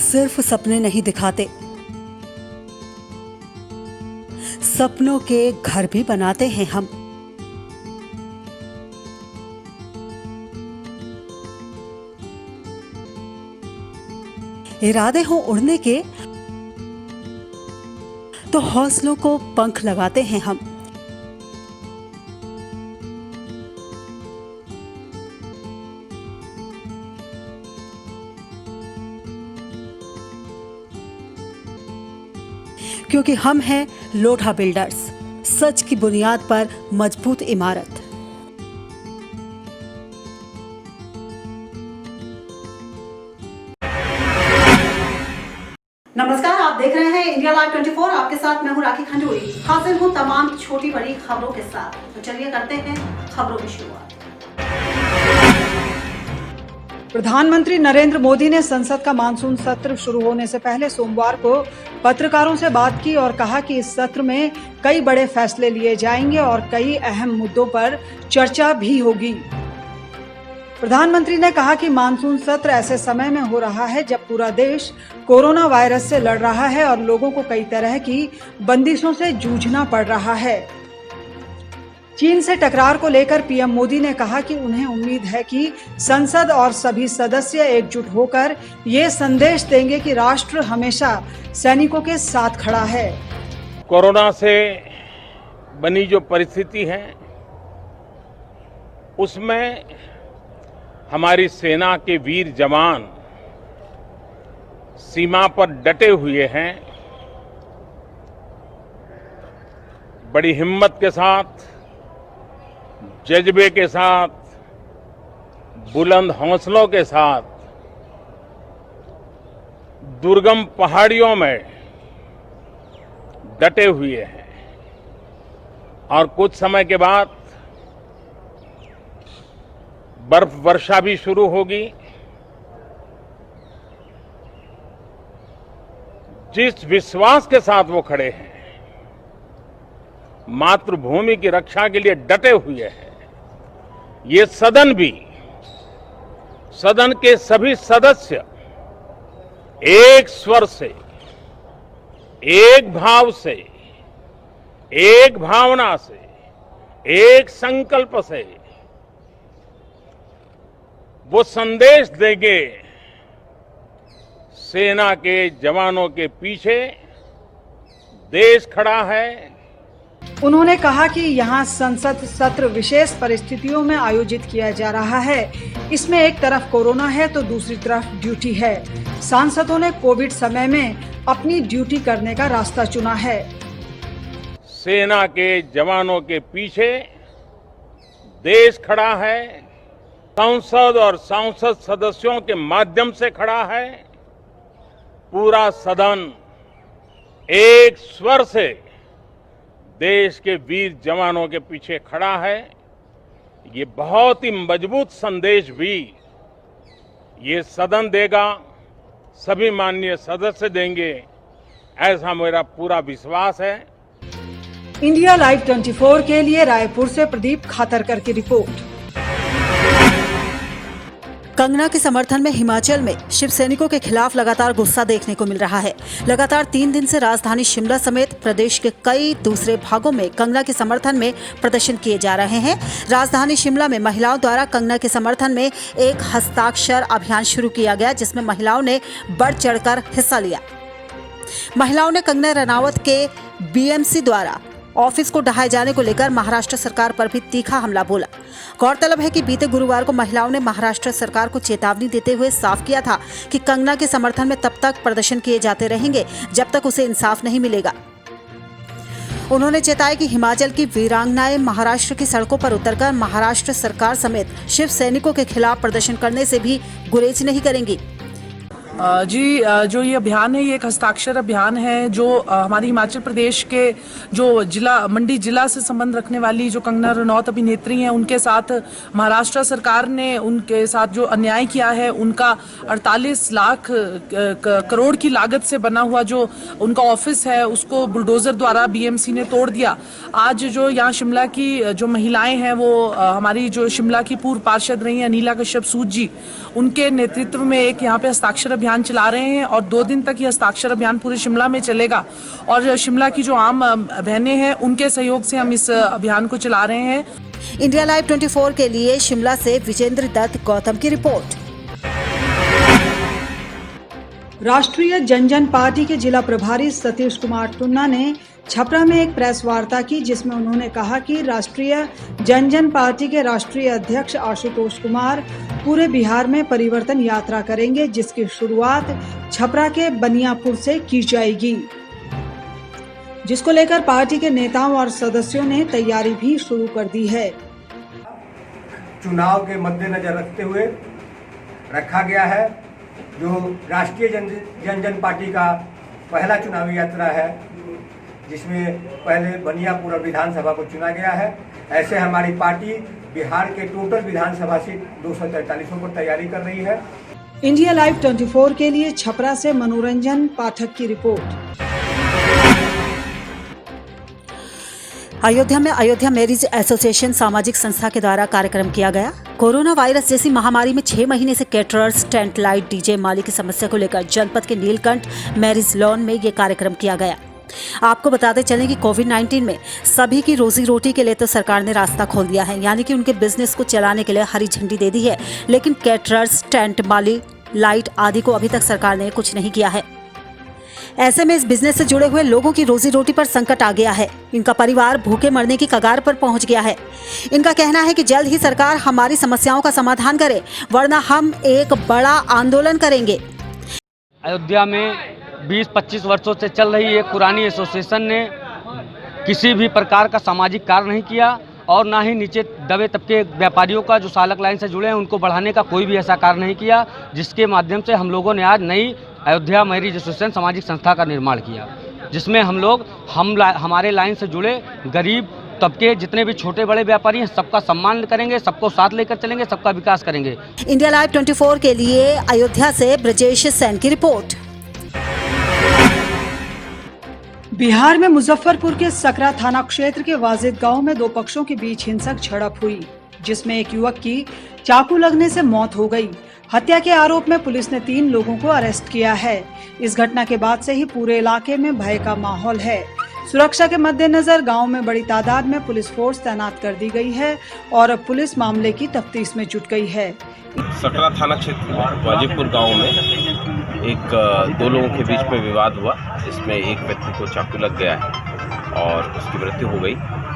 सिर्फ सपने नहीं दिखाते, सपनों के घर भी बनाते हैं हम। इरादे हो उड़ने के तो हौसलों को पंख लगाते हैं हम। क्योंकि हम हैं लोढ़ा बिल्डर्स, सच की बुनियाद पर मजबूत इमारत। नमस्कार, आप देख रहे हैं इंडिया लाइव 24। आपके साथ मैं हूं राखी खंडूरी। हाजिर हूं तमाम छोटी बड़ी खबरों के साथ। तो चलिए करते हैं खबरों की शुरुआत। प्रधानमंत्री नरेंद्र मोदी ने संसद का मानसून सत्र शुरू होने से पहले सोमवार को पत्रकारों से बात की और कहा कि इस सत्र में कई बड़े फैसले लिए जाएंगे और कई अहम मुद्दों पर चर्चा भी होगी। प्रधानमंत्री ने कहा कि मानसून सत्र ऐसे समय में हो रहा है जब पूरा देश कोरोना वायरस से लड़ रहा है और लोगों को कई तरह की बंदिशों से जूझना पड़ रहा है। चीन से टकरार को लेकर पीएम मोदी ने कहा कि उन्हें उम्मीद है कि संसद और सभी सदस्य एकजुट होकर ये संदेश देंगे कि राष्ट्र हमेशा सैनिकों के साथ खड़ा है। कोरोना से बनी जो परिस्थिति है उसमें हमारी सेना के वीर जवान सीमा पर डटे हुए हैं। बड़ी हिम्मत के साथ, जज्बे के साथ, बुलंद हौसलों के साथ दुर्गम पहाड़ियों में डटे हुए हैं और कुछ समय के बाद बर्फ वर्षा भी शुरू होगी। जिस विश्वास के साथ वो खड़े हैं, मातृभूमि की रक्षा के लिए डटे हुए हैं, ये सदन भी, सदन के सभी सदस्य एक स्वर से, एक भाव से, एक भावना से, एक संकल्प से वो संदेश देंगे, सेना के जवानों के पीछे देश खड़ा है। उन्होंने कहा कि यहाँ संसद सत्र विशेष परिस्थितियों में आयोजित किया जा रहा है। इसमें एक तरफ कोरोना है तो दूसरी तरफ ड्यूटी है। सांसदों ने कोविड समय में अपनी ड्यूटी करने का रास्ता चुना है। सेना के जवानों के पीछे देश खड़ा है, संसद और सांसद सदस्यों के माध्यम से खड़ा है। पूरा सदन एक स्वर से देश के वीर जवानों के पीछे खड़ा है। ये बहुत ही मजबूत संदेश भी ये सदन देगा, सभी माननीय सदस्य देंगे, ऐसा मेरा पूरा विश्वास है। इंडिया लाइव 24 के लिए रायपुर से प्रदीप खातरकर की रिपोर्ट। कंगना के समर्थन में हिमाचल में शिव सैनिकों के खिलाफ लगातार गुस्सा देखने को मिल रहा है। लगातार 3 दिन से राजधानी शिमला समेत प्रदेश के कई दूसरे भागों में कंगना के समर्थन में प्रदर्शन किए जा रहे हैं। राजधानी शिमला में महिलाओं द्वारा कंगना के समर्थन में एक हस्ताक्षर अभियान शुरू किया गया, जिसमें महिलाओं ने बढ़ चढ़कर हिस्सा लिया। महिलाओं ने कंगना रनावत के बीएमसी द्वारा ऑफिस को ढहाए जाने को लेकर महाराष्ट्र सरकार पर भी तीखा हमला बोला। गौरतलब है कि बीते गुरुवार को महिलाओं ने महाराष्ट्र सरकार को चेतावनी देते हुए साफ किया था कि कंगना के समर्थन में तब तक प्रदर्शन किए जाते रहेंगे जब तक उसे इंसाफ नहीं मिलेगा। उन्होंने चेताया कि हिमाचल की वीरांगनाएं महाराष्ट्र की सड़कों पर उतरकर महाराष्ट्र सरकार समेत शिव सैनिकों के खिलाफ प्रदर्शन करने से भी गुरेज नहीं करेंगी। जो ये अभियान है, ये एक हस्ताक्षर अभियान है जो हमारी हिमाचल प्रदेश के जो मंडी जिला से संबंध रखने वाली जो कंगना रनौत अभिनेत्री हैं, उनके साथ महाराष्ट्र सरकार ने उनके साथ जो अन्याय किया है, उनका 48 लाख करोड़ की लागत से बना हुआ जो उनका ऑफिस है, उसको बुलडोजर द्वारा बीएमसी ने तोड़ दिया। आज जो यहाँ शिमला की जो महिलाएं हैं, वो हमारी जो शिमला की पूर्व पार्षद रही हैं नीला कश्यप सूद जी, उनके नेतृत्व में एक यहाँ पे हस्ताक्षर अभियान चला रहे हैं और 2 दिन तक ये हस्ताक्षर अभियान पूरे शिमला में चलेगा। और शिमला की जो आम बहनें हैं, उनके सहयोग से हम इस अभियान को चला रहे हैं। इंडिया लाइव 24 के लिए शिमला से विजेंद्र दत्त गौतम की रिपोर्ट। राष्ट्रीय जनजन पार्टी के जिला प्रभारी सतीश कुमार टुन्ना ने छपरा में एक प्रेस वार्ता की, जिसमें उन्होंने कहा कि राष्ट्रीय जनजन पार्टी के राष्ट्रीय अध्यक्ष आशुतोष कुमार पूरे बिहार में परिवर्तन यात्रा करेंगे, जिसकी शुरुआत छपरा के बनियापुर से की जाएगी, जिसको लेकर पार्टी के नेताओं और सदस्यों ने तैयारी भी शुरू कर दी है। चुनाव के मद्देनजर रखते हुए रखा गया है। जो राष्ट्रीय जनजन पार्टी का पहला चुनावी यात्रा है, जिसमें पहले बनियापुर विधानसभा को चुना गया है। ऐसे हमारी पार्टी बिहार के टोटल विधानसभा सीट 243 पर तैयारी कर रही है। इंडिया लाइव 24 के लिए छपरा से मनोरंजन पाठक की रिपोर्ट। अयोध्या में अयोध्या मैरिज एसोसिएशन सामाजिक संस्था के द्वारा कार्यक्रम किया गया। कोरोना वायरस जैसी महामारी में 6 महीने से कैटरर्स, टेंट, लाइट, डीजे मालिक की समस्या को लेकर जनपद के नीलकंठ मैरिज लॉन में ये कार्यक्रम किया गया। आपको बताते चलें कि कोविड-19 में सभी की रोजी रोटी के लिए तो सरकार ने रास्ता खोल दिया है, यानी कि उनके बिजनेस को चलाने के लिए हरी झंडी दे दी है, लेकिन कैटरर्स, टेंट माली, लाइट आदि को अभी तक सरकार ने कुछ नहीं किया है। ऐसे में इस बिजनेस से जुड़े हुए लोगों की रोजी रोटी पर संकट आ गया है। इनका परिवार भूखे मरने की कगार पर पहुंच गया है। इनका कहना है कि जल्द ही सरकार हमारी समस्याओं का समाधान करे, वरना हम एक बड़ा आंदोलन करेंगे। अयोध्या में 20-25 वर्षों से चल रही एक पुरानी एसोसिएशन ने किसी भी प्रकार का सामाजिक कार्य नहीं किया और ना ही नीचे दबे तबके व्यापारियों का जो सालक लाइन से जुड़े हैं उनको बढ़ाने का कोई भी ऐसा कार्य नहीं किया, जिसके माध्यम से हम लोगों ने आज नई अयोध्या मैरिज एसोसिएशन सामाजिक संस्था का निर्माण किया, जिसमें हम लोग हमारे लाइन से जुड़े गरीब तबके जितने भी छोटे बड़े व्यापारी हैं सबका सम्मान करेंगे, सबको साथ लेकर चलेंगे, सबका विकास करेंगे। इंडिया लाइव 24 के लिए अयोध्या से ब्रजेश सेन की रिपोर्ट। बिहार में मुजफ्फरपुर के सकरा थाना क्षेत्र के वाजिद गांव में 2 पक्षों के बीच हिंसक झड़प हुई, जिसमें एक युवक की चाकू लगने से मौत हो गई। हत्या के आरोप में पुलिस ने 3 लोगों को अरेस्ट किया है। इस घटना के बाद से ही पूरे इलाके में भय का माहौल है। सुरक्षा के मद्देनजर गांव में बड़ी तादाद में पुलिस फोर्स तैनात कर दी गई है और पुलिस मामले की तफ्तीश में जुट गई है। सकरा थाना क्षेत्र वाजिदपुर गांव में 2 लोगों के बीच में विवाद हुआ, जिसमें एक व्यक्ति को चाकू लग गया है और उसकी मृत्यु हो गई।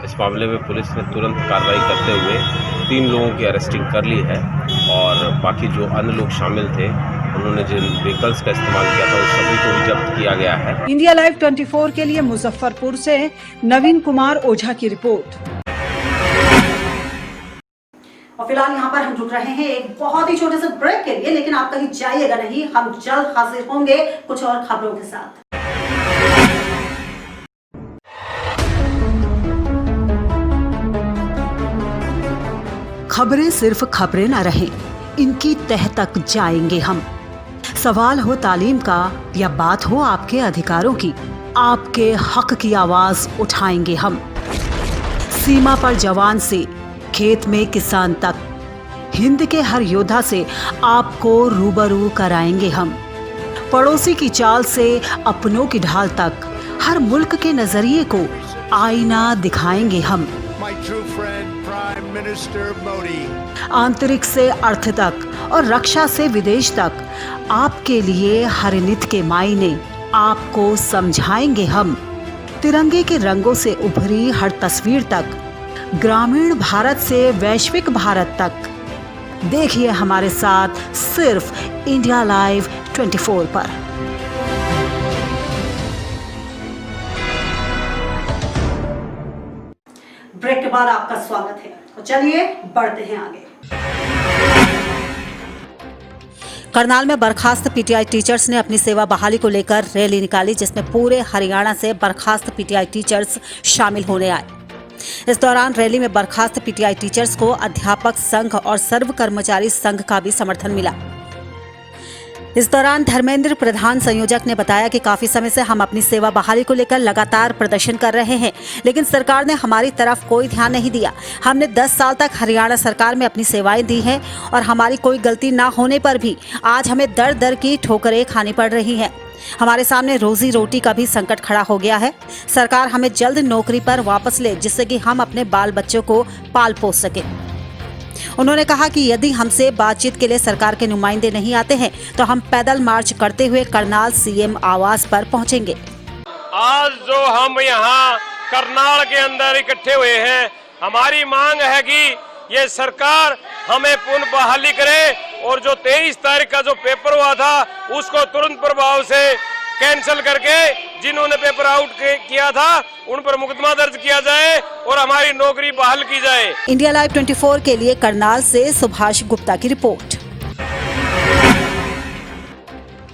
इस मामले में पुलिस ने तुरंत कार्रवाई करते हुए 3 लोगों की अरेस्टिंग कर ली है और बाकी जो अन्य लोग शामिल थे, उन्होंने जिन व्हीकल्स का इस्तेमाल किया था उस सभी को भी जब्त किया गया है। इंडिया लाइव 24 के लिए मुजफ्फरपुर से नवीन कुमार ओझा की रिपोर्ट। और फिलहाल यहाँ पर हम रुक रहे हैं एक बहुत ही छोटे से ब्रेक के लिए, लेकिन आप कहीं जाइएगा नहीं, हम जल्द हाजिर होंगे कुछ और खबरों के साथ। खबरें सिर्फ खबरें न रहें, इनकी तह तक जाएंगे हम। सवाल हो तालीम का या बात हो आपके अधिकारों की, आपके हक की आवाज उठाएंगे हम। सीमा पर जवान से खेत में किसान तक, हिंद के हर योद्धा से आपको रूबरू कराएंगे हम। पड़ोसी की चाल से अपनों की ढाल तक, हर मुल्क के नजरिए को आईना दिखाएंगे हम। आंतरिक से अर्थ तक और रक्षा से विदेश तक, आपके लिए हर नित के मायने आपको समझाएंगे हम। तिरंगे के रंगों से उभरी हर तस्वीर तक, ग्रामीण भारत से वैश्विक भारत तक, देखिए हमारे साथ सिर्फ इंडिया लाइव 24 पर। ब्रेक के बाद आपका स्वागत है, तो चलिए बढ़ते हैं आगे। करनाल में बर्खास्त पीटीआई टीचर्स ने अपनी सेवा बहाली को लेकर रैली निकाली, जिसमें पूरे हरियाणा से बर्खास्त पीटीआई टीचर्स शामिल होने आए। इस दौरान रैली में बर्खास्त पीटीआई टीचर्स को अध्यापक संघ और सर्व कर्मचारी संघ का भी समर्थन मिला। इस दौरान धर्मेंद्र, प्रधान संयोजक, ने बताया कि काफी समय से हम अपनी सेवा बहाली को लेकर लगातार प्रदर्शन कर रहे हैं, लेकिन सरकार ने हमारी तरफ कोई ध्यान नहीं दिया। हमने 10 साल तक हरियाणा सरकार में अपनी सेवाएं दी हैं और हमारी कोई गलती ना होने पर भी आज हमें दर दर की ठोकरें खानी पड़ रही हैं। हमारे सामने रोजी रोटी का भी संकट खड़ा हो गया है। सरकार हमें जल्द नौकरी पर वापस ले, जिससे कि हम अपने बाल बच्चों को पाल पोस सके। उन्होंने कहा कि यदि हमसे बातचीत के लिए सरकार के नुमाइंदे नहीं आते हैं तो हम पैदल मार्च करते हुए करनाल सीएम आवास पर पहुंचेंगे। आज जो हम यहाँ करनाल के अंदर इकट्ठे हुए हैं, हमारी मांग है कि ये सरकार हमें पुनः बहाली करे और जो 23 तारीख का जो पेपर हुआ था उसको तुरंत प्रभाव से कैंसिल करके जिन्होंने पेपर आउट किया था उन पर मुकदमा दर्ज किया जाए और हमारी नौकरी बहाल की जाए। इंडिया लाइव 24 के लिए करनाल से सुभाष गुप्ता की रिपोर्ट।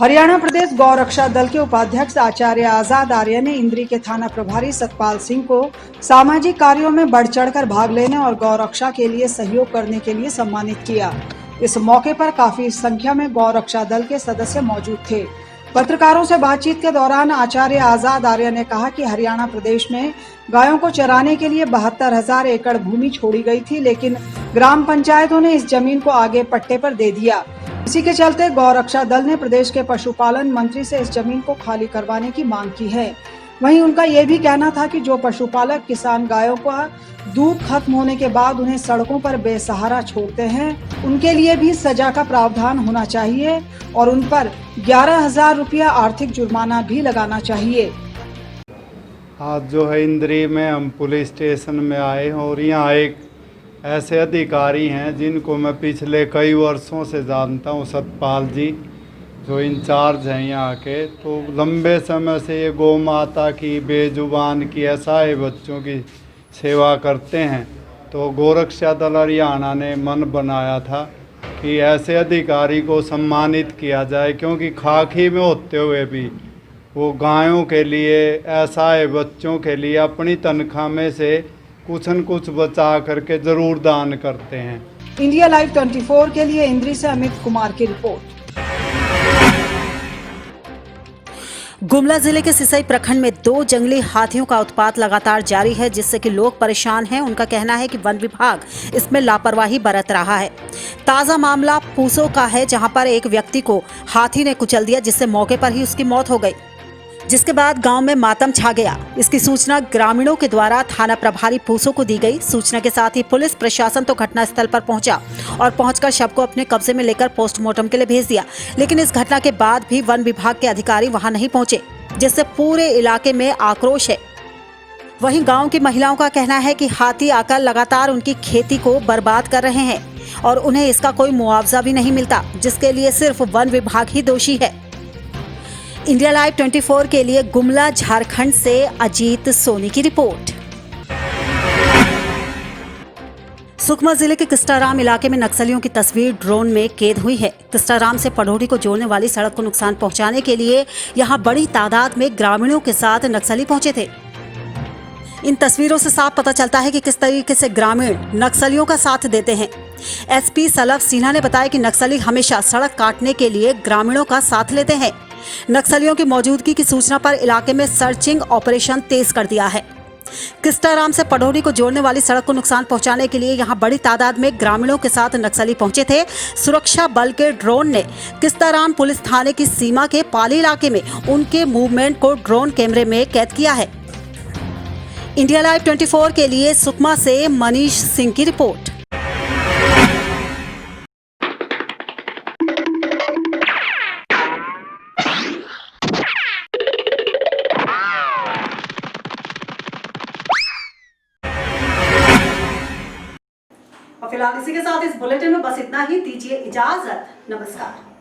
हरियाणा प्रदेश गौ रक्षा दल के उपाध्यक्ष आचार्य आजाद आर्य ने इंद्री के थाना प्रभारी सतपाल सिंह को सामाजिक कार्यों में बढ़ चढ़कर भाग लेने और गौ रक्षा के लिए सहयोग करने के लिए सम्मानित किया। इस मौके पर काफी संख्या में गौ रक्षा दल के सदस्य मौजूद थे। पत्रकारों से बातचीत के दौरान आचार्य आजाद आर्य ने कहा कि हरियाणा प्रदेश में गायों को चराने के लिए 72,000 एकड़ भूमि छोड़ी गई थी, लेकिन ग्राम पंचायतों ने इस जमीन को आगे पट्टे पर दे दिया। इसी के चलते गौ रक्षा दल ने प्रदेश के पशुपालन मंत्री से इस जमीन को खाली करवाने की मांग की है। वहीं उनका यह भी कहना था कि जो पशुपालक किसान गायों का दूध खत्म होने के बाद उन्हें सड़कों पर बेसहारा छोड़ते हैं, उनके लिए भी सजा का प्रावधान होना चाहिए और उन पर 11,000 रुपया आर्थिक जुर्माना भी लगाना चाहिए। आज जो है इंद्री में हम पुलिस स्टेशन में आए और यहाँ एक ऐसे अधिकारी हैं जिनको मैं पिछले कई वर्षों से जानता हूँ, सतपाल जी जो इंचार्ज हैं यहाँ के। तो लंबे समय से ये गौ माता की, बेजुबान की, असहाय बच्चों की सेवा करते हैं। तो गौरक्षा दल हरियाणा ने मन बनाया था कि ऐसे अधिकारी को सम्मानित किया जाए, क्योंकि खाकी में होते हुए भी वो गायों के लिए, असहाय बच्चों के लिए अपनी तनख्वाह में से कुछ न कुछ बचा करके जरूर दान करते हैं। इंडिया लाइव 24 के लिए इंद्री से अमित कुमार की रिपोर्ट। गुमला जिले के सिसई प्रखंड में 2 जंगली हाथियों का उत्पात लगातार जारी है, जिससे कि लोग परेशान हैं। उनका कहना है कि वन विभाग इसमें लापरवाही बरत रहा है। ताजा मामला पूसो का है, जहां पर एक व्यक्ति को हाथी ने कुचल दिया, जिससे मौके पर ही उसकी मौत हो गई, जिसके बाद गांव में मातम छा गया। इसकी सूचना ग्रामीणों के द्वारा थाना प्रभारी पूसो को दी गई। सूचना के साथ ही पुलिस प्रशासन तो घटनास्थल पर पहुंचा और पहुंचकर शव को अपने कब्जे में लेकर पोस्टमार्टम के लिए भेज दिया, लेकिन इस घटना के बाद भी वन विभाग के अधिकारी वहां नहीं पहुंचे, जिससे पूरे इलाके में आक्रोश है। वहीं गांव की महिलाओं का कहना है कि हाथी आकर लगातार उनकी खेती को बर्बाद कर रहे हैं और उन्हें इसका कोई मुआवजा भी नहीं मिलता, जिसके लिए सिर्फ वन विभाग ही दोषी है। इंडिया लाइव 24 के लिए गुमला, झारखंड से अजीत सोनी की रिपोर्ट। सुकमा जिले के किस्टाराम इलाके में नक्सलियों की तस्वीर ड्रोन में कैद हुई है। किस्टाराम से पढ़ोड़ी को जोड़ने वाली सड़क को नुकसान पहुंचाने के लिए यहां बड़ी तादाद में ग्रामीणों के साथ नक्सली पहुंचे थे। इन तस्वीरों से साफ पता चलता है कि किस तरीके से ग्रामीण नक्सलियों का साथ देते हैं। एसपी सलभ सिन्हा ने बताया कि नक्सली हमेशा सड़क काटने के लिए ग्रामीणों का साथ लेते हैं। नक्सलियों की मौजूदगी की सूचना पर इलाके में सर्चिंग ऑपरेशन तेज कर दिया है। किस्टाराम से पढ़ोड़ी को जोड़ने वाली सड़क को नुकसान पहुंचाने के लिए यहां बड़ी तादाद में ग्रामीणों के साथ नक्सली पहुंचे थे। सुरक्षा बल के ड्रोन ने किस्टाराम पुलिस थाने की सीमा के पाली इलाके में उनके मूवमेंट को ड्रोन कैमरे में कैद किया है। इंडिया लाइव 24 के लिए सुकमा से मनीष सिंह की रिपोर्ट। फिलहाल इसी के साथ इस बुलेटिन में बस इतना ही। दीजिए इजाजत। नमस्कार।